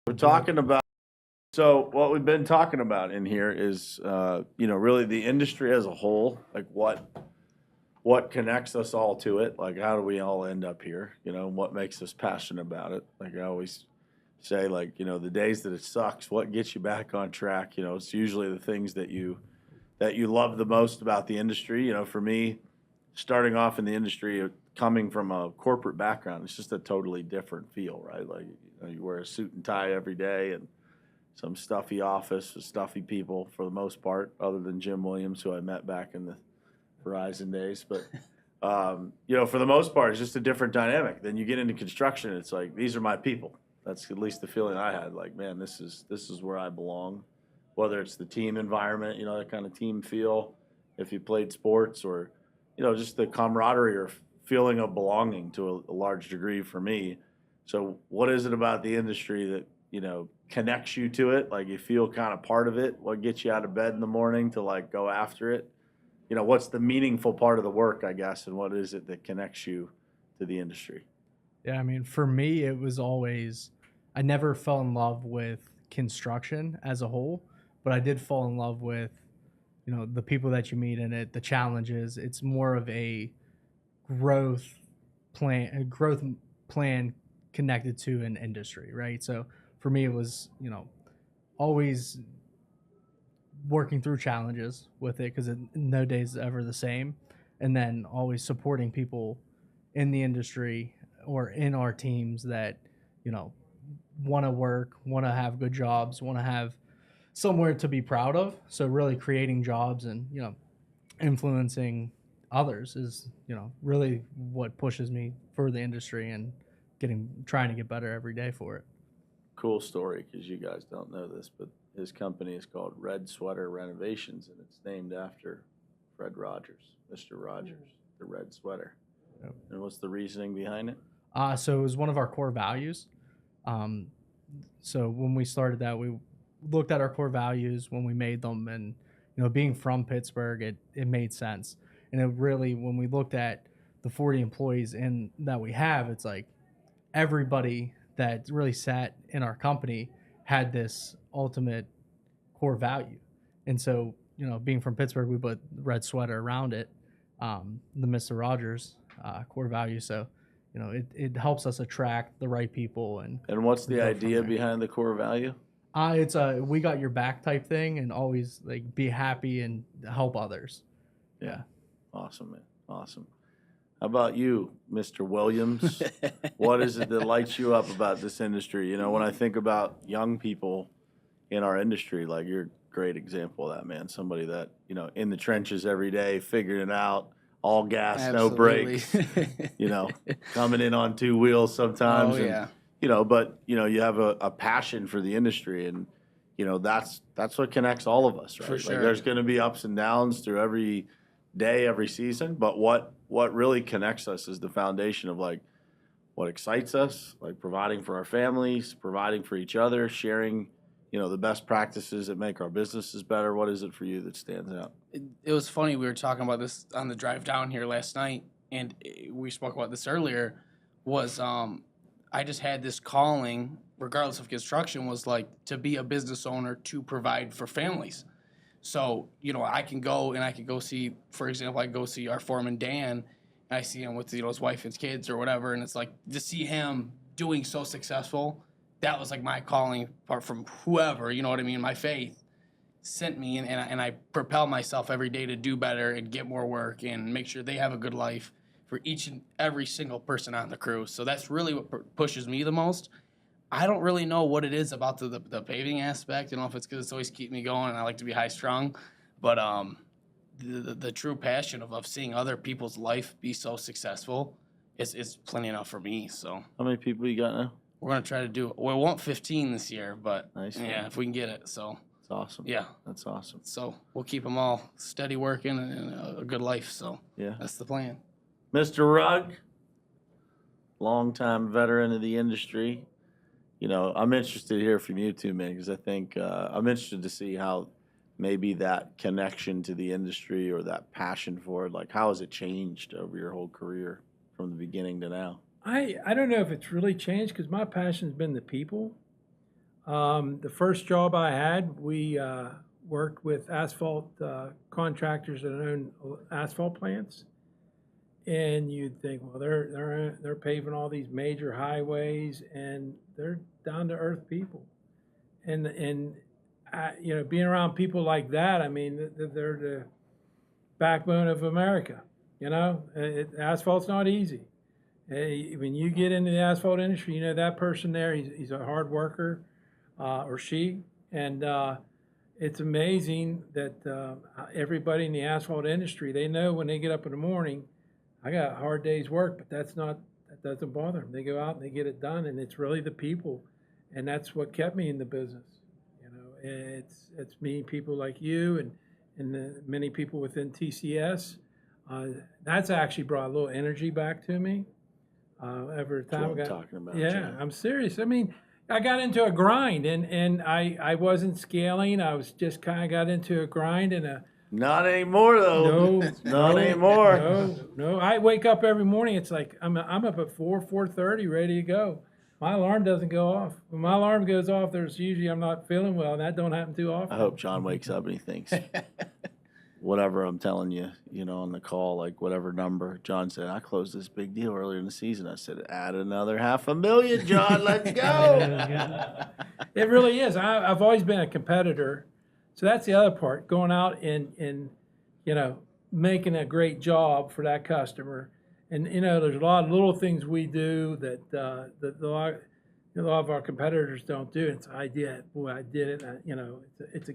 We're talking about, so what we've been talking about in here is, really the industry as a whole, like what connects us all to it, like how do we all end up here, and what makes us passionate about it. Like I always say, like, the days that it sucks, what gets you back on track, it's usually the things that you love the most about the industry. For me, starting off in the industry, coming from a corporate background, it's just a totally different feel, right? Like, you wear a suit and tie every day and some stuffy office with stuffy people for the most part, other than Jim Williams, who I met back in the Verizon days. But, for the most part, it's just a different dynamic. Then you get into construction, it's like, these are my people. That's at least the feeling I had. Like, man, this is where I belong. Whether it's the team environment, that kind of team feel, if you played sports, or, just the camaraderie or feeling of belonging to a large degree for me. So what is it about the industry that, connects you to it? Like, you feel kind of part of it? What gets you out of bed in the morning to, like, go after it? What's the meaningful part of the work, I guess, and what is it that connects you to the industry? Yeah, I mean, for me, it was always, I never fell in love with construction as a whole, but I did fall in love with, the people that you meet in it, the challenges. It's more of a growth plan connected to an industry, right? So for me, it was, always working through challenges with it, because no day is ever the same. And then always supporting people in the industry or in our teams that, want to work, want to have good jobs, want to have somewhere to be proud of. So really creating jobs and, influencing others is, really what pushes me for the industry and trying to get better every day for it. Cool story, because you guys don't know this, but his company is called Red Sweater Renovations, and it's named after Fred Rogers, Mr. Rogers, the red sweater. Yep. And what's the reasoning behind it? So it was one of our core values. So when we started that, we looked at our core values when we made them, and being from Pittsburgh, it made sense. And it really, when we looked at the 40 employees that we have, it's like everybody that really sat in our company had this ultimate core value. And so, being from Pittsburgh, we put red sweater around it, the Mr. Rogers core value. So, it helps us attract the right people. And what's the idea behind the core value? It's a we got your back type thing, and always like be happy and help others. Yeah. Awesome, man. Awesome. How about you, Mr. Williams? What is it that lights you up about this industry? When I think about young people in our industry, like, you're a great example of that, man. Somebody that, in the trenches every day, figuring it out, all gas, Absolutely. no brakes, coming in on two wheels sometimes. Oh, yeah. But, you have a passion for the industry, and, that's what connects all of us, right? For sure. Like, there's going to be ups and downs through every day, every season, but what really connects us is the foundation of, like, what excites us, like providing for our families, providing for each other, sharing, the best practices that make our businesses better. What is it for you that stands out? It was funny. We were talking about this on the drive down here last night, and we spoke about this earlier, was I just had this calling, regardless of construction, was like to be a business owner to provide for families. So, I can go see, for example, I can go see our foreman, Dan, and I see him with, his wife and his kids or whatever, and it's like, to see him doing so successful, that was like my calling, apart from whoever, you know what I mean, my faith sent me, and I propel myself every day to do better and get more work and make sure they have a good life for each and every single person on the crew. So that's really what pushes me the most. I don't really know what it is about the paving aspect. I don't know if it's because it's always keep me going and I like to be high strung, but the true passion of seeing other people's life be so successful is plenty enough for me. So How many people you got now? we're gonna try to do. We want 15 this year, but Nice. yeah, if we can get it. So That's awesome. yeah, That's awesome. so we'll keep them all steady working and a good life. So Yeah. that's the plan. Mr. Rugg, longtime veteran of the industry. I'm interested to hear from you too, man, because I think I'm interested to see how maybe that connection to the industry or that passion for it, like, how has it changed over your whole career from the beginning to now? I don't know if it's really changed, because my passion's been the people. The first job I had, we worked with asphalt contractors that own asphalt plants. And you'd think, well, they're paving all these major highways, and they're down to earth people. And being around people like that, I mean, they're the backbone of America. Asphalt's not easy. When you get into the asphalt industry, you know that person there, he's a hard worker, or she, and it's amazing that everybody in the asphalt industry, they know when they get up in the morning, I got a hard day's work, but that doesn't bother them. They go out and they get it done, and it's really the people, and that's what kept me in the business. It's meeting people like you and the many people within TCS. That's actually brought a little energy back to me. Every time That's what I'm talking about. yeah, John. I'm serious. I mean, I got into a grind, and I wasn't scaling. I was just kind of got into a grind and a. Not anymore, though. Not anymore. No. I wake up every morning. It's like I'm up at 4:30, ready to go. My alarm doesn't go off. When my alarm goes off, there's usually I'm not feeling well, and that don't happen too often. I hope John wakes up and he thinks, whatever I'm telling you, on the call, like whatever number. John said, I closed this big deal earlier in the season. I said, add another $500,000, John. Let's go. It really is. I've always been a competitor. So that's the other part, going out and making a great job for that customer. And, there's a lot of little things we do that a lot of our competitors don't do. It's I did it. It's a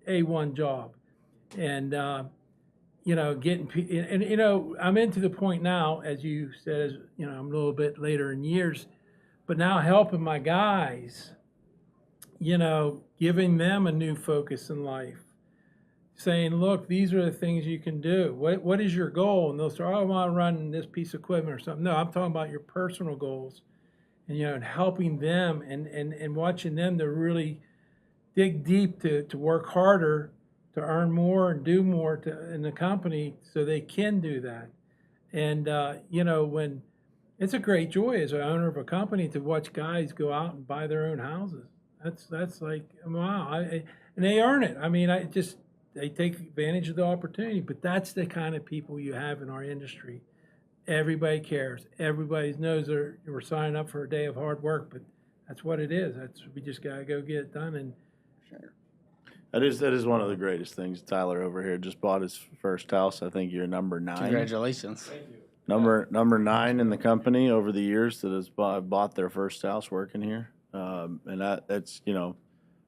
A1 job. And, I'm into the point now, as you said, I'm a little bit later in years, but now helping my guys, giving them a new focus in life, saying, look, these are the things you can do. What is your goal? And they'll say, I want to run this piece of equipment or something. No, I'm talking about your personal goals, and, and helping them and watching them to really dig deep to work harder, to earn more and do more in the company so they can do that. And, when it's a great joy as an owner of a company to watch guys go out and buy their own houses. That's like, wow. And they earn it. I mean, they take advantage of the opportunity, but that's the kind of people you have in our industry. Everybody cares. Everybody knows we're signing up for a day of hard work, but that's what it is. We just got to go get it done. And Sure. That is one of the greatest things. Tyler over here just bought his first house. I think you're number 9. Congratulations. Number 9 in the company over the years that has bought their first house working here. And that's,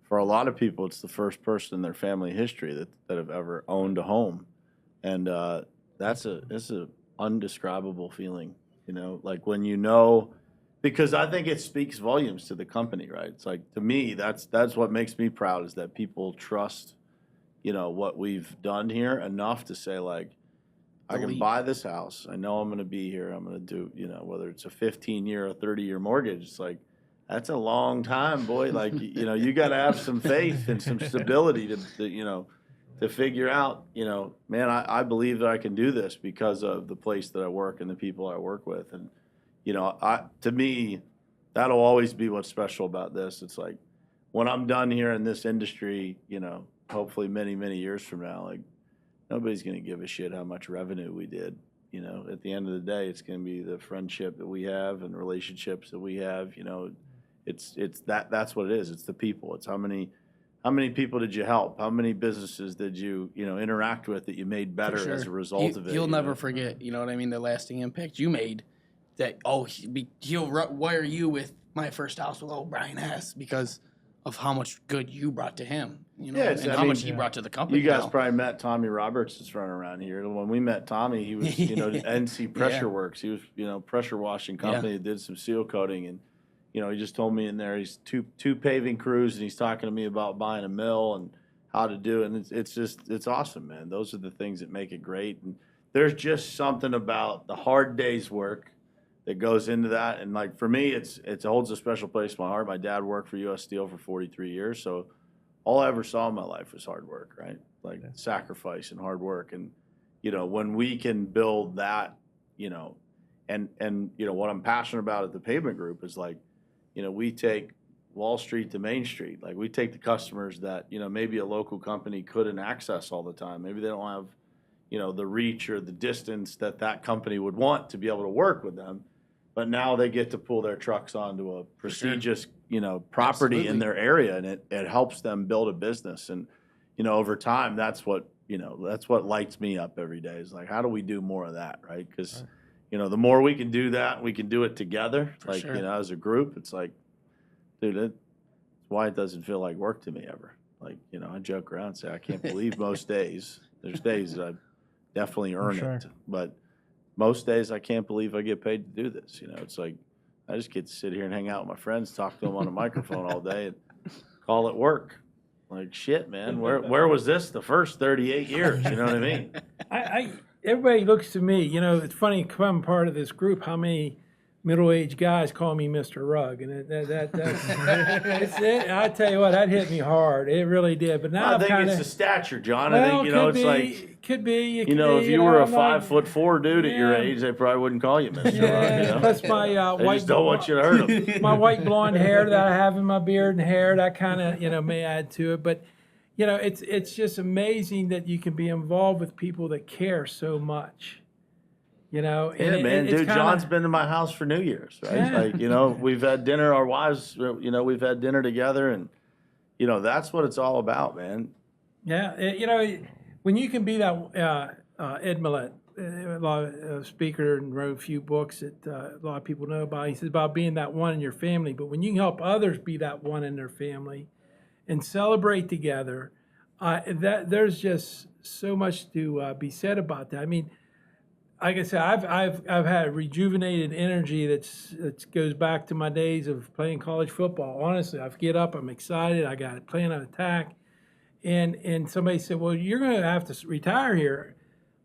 for a lot of people, it's the first person in their family history that have ever owned a home. And it's a undescribable feeling, like when because I think it speaks volumes to the company, right? It's like, to me, that's what makes me proud, is that people trust, what we've done here enough to say, like, I can buy this house. I know I'm going to be here. I'm going to do, whether it's a 15-year or 30-year mortgage, it's like, that's a long time, boy. Like, you got to have some faith and some stability to figure out, man, I believe that I can do this because of the place that I work and the people I work with. And, to me, that'll always be what's special about this. It's like, when I'm done here in this industry, hopefully many, many years from now, like, nobody's going to give a shit how much revenue we did. At the end of the day, it's going to be the friendship that we have and relationships that we have. It's that's what it is. It's the people. It's how many people did you help? How many businesses did you interact with that you made better as a result of it? You'll never forget. You know what I mean? The lasting impact you made. That he'll wire you with my first house with old Brian Hess because of how much good you brought to him. And how much he brought to the company. You guys probably met Tommy Roberts that's running around here. When we met Tommy, he was NC Pressure Works. He was pressure washing company that did some seal coating, and he just told me in there he's two paving crews, and he's talking to me about buying a mill and how to do it. And it's awesome, man. Those are the things that make it great. And there's just something about the hard day's work that goes into that. And like, for me, it holds a special place in my heart. My dad worked for U.S. Steel for 43 years, so all I ever saw in my life was hard work, right? Like sacrifice and hard work. And when we can build that, and what I'm passionate about at the pavement group is like, we take Wall Street to Main Street. Like, we take the customers that, you know, maybe a local company couldn't access all the time. Maybe they don't have, you know, the reach or the distance that company would want to be able to work with them. But now they get to pull their trucks onto a prestigious, you know, property in their area, and it helps them build a business. And, you know, over time, that's what lights me up every day, is like, how do we do more of that, right? Because, you know, the more we can do that, we can do it together, you know, as a group. It's like, dude, that's why it doesn't feel like work to me ever. Like, you know, I joke around and say, I can't believe most days. There's days that I definitely earn it. But most days I can't believe I get paid to do this. You know, it's like, I just get to sit here and hang out with my friends, talk to them on a microphone all day and call it work. Like, shit, man, where was this the first 38 years? You know what I mean? Everybody looks to me, you know, it's funny, I'm part of this group, how many middle-aged guys call me Mr. Rugg, and it's it. I tell you what, that hit me hard. It really did. But now I think it's the stature, John. I think, you know, it's like, could be. You know, if you were a 5'4" dude at your age, they probably wouldn't call you Mr. Rugg. You know? Plus my they white. just don't want you to hurt them. My white blonde hair that I have in my beard and hair, that kind of, you know, may add to it. But, you know, it's just amazing that you can be involved with people that care so much. You know, yeah, man, dude. John's been to my house for New Year's, right? Yeah. Like, you know, we've had dinner. Our wives, you know, we've had dinner together, and you know, that's what it's all about, man. Yeah, you know, when you can be that Ed Millett, a lot of speaker and wrote a few books that a lot of people know about. He says about being that one in your family, but when you can help others be that one in their family, and celebrate together, that there's just so much to be said about that. I mean, like I said, I've had rejuvenated energy that goes back to my days of playing college football. Honestly, I get up, I'm excited, I got a plan of attack, and somebody said, "Well, you're going to have to retire here."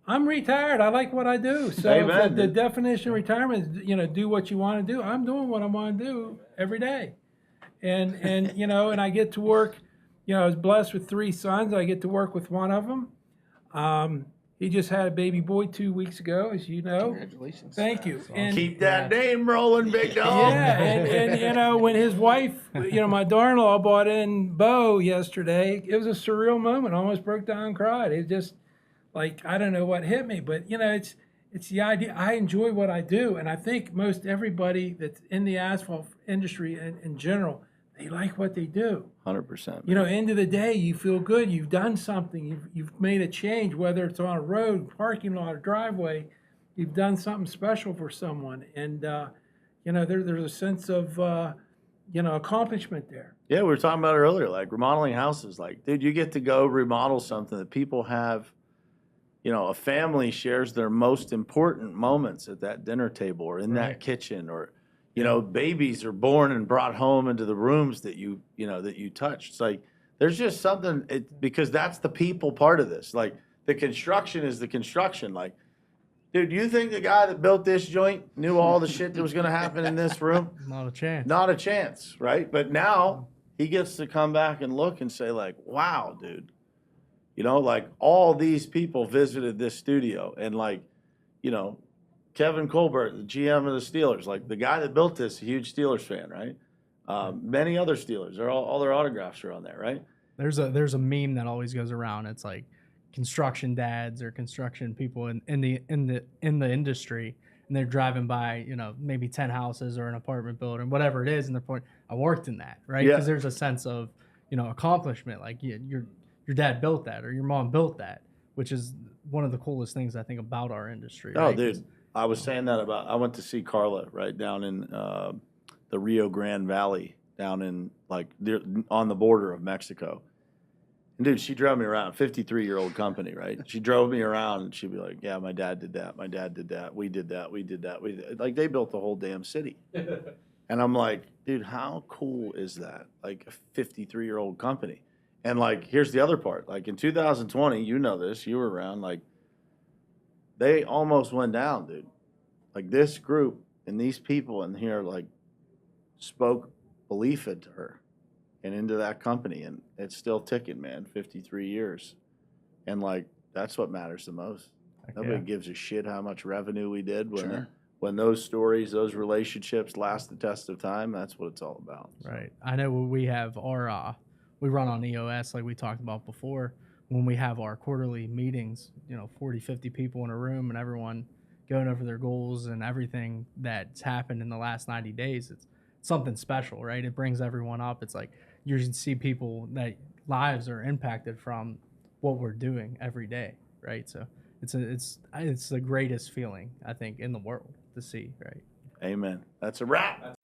I'm retired. I like what I do. So the definition of retirement is, you know, do what you want to do. I'm doing what I want to do every day, and you know, and I get to work. You know, I was blessed with 3 sons. I get to work with one of them. He just had a baby boy 2 weeks ago, as you know. Congratulations. Thank you. And Keep that name rolling, big dog. yeah, and you know, when his wife, you know, my daughter-in-law bought in Bo yesterday, it was a surreal moment. I almost broke down and cried. It just, like, I don't know what hit me, but you know, it's the idea. I enjoy what I do, and I think most everybody that's in the asphalt industry in general, they like what they do. 100%. You know, end of the day, you feel good. You've done something. You've made a change, whether it's on a road, parking lot, or driveway. You've done something special for someone, and you know, there's a sense of you know, accomplishment there. Yeah, we were talking about it earlier, like remodeling houses. Like, dude, you get to go remodel something that people have. You know, a family shares their most important moments at that dinner table or in that kitchen, or you know, babies are born and brought home into the rooms that you touch. It's like, there's just something, because that's the people part of this. Like, the construction is the construction. Like, dude, you think the guy that built this joint knew all the shit that was going to happen in this room? Not a chance. Not a chance, right? But now he gets to come back and look and say, like, wow, dude. You know, like, all these people visited this studio, and like, you know, Kevin Colbert, the GM of the Steelers, like the guy that built this, a huge Steelers fan, right? Many other Steelers, all their autographs are on there, right? There's a meme that always goes around. It's like construction dads or construction people in the industry, and they're driving by, you know, maybe 10 houses or an apartment building, whatever it is, and they're pointing, I worked in that, right? Because there's a sense of, you know, accomplishment, like your dad built that or your mom built that, which is one of the coolest things I think about our industry. Oh, right? dude. I was saying that I went to see Carla right down in the Rio Grande Valley, down in like on the border of Mexico. And dude, she drove me around, 53-year-old company, right? She drove me around and she'd be like, yeah, my dad did that. My dad did that. We did that. We did that. Like, they built the whole damn city. And I'm like, dude, how cool is that? Like, a 53-year-old company. And like, here's the other part. Like, in 2020, you know this, you were around, like, they almost went down, dude. Like, this group and these people in here, like, spoke belief into her and into that company. And it's still ticking, man, 53 years. And, like, that's what matters the most. Nobody gives a shit how much revenue we did when when those stories, those relationships last the test of time, that's what it's all about. So, Right. I know when we have our, we run on EOS like we talked about before. When we have our quarterly meetings, 40, 50 people in a room and everyone going over their goals and everything that's happened in the last 90 days, it's something special, right? It brings everyone up. It's like you can see people that lives are impacted from what we're doing every day, right? So it's the greatest feeling, I think, in the world to see, right? Amen. That's a wrap.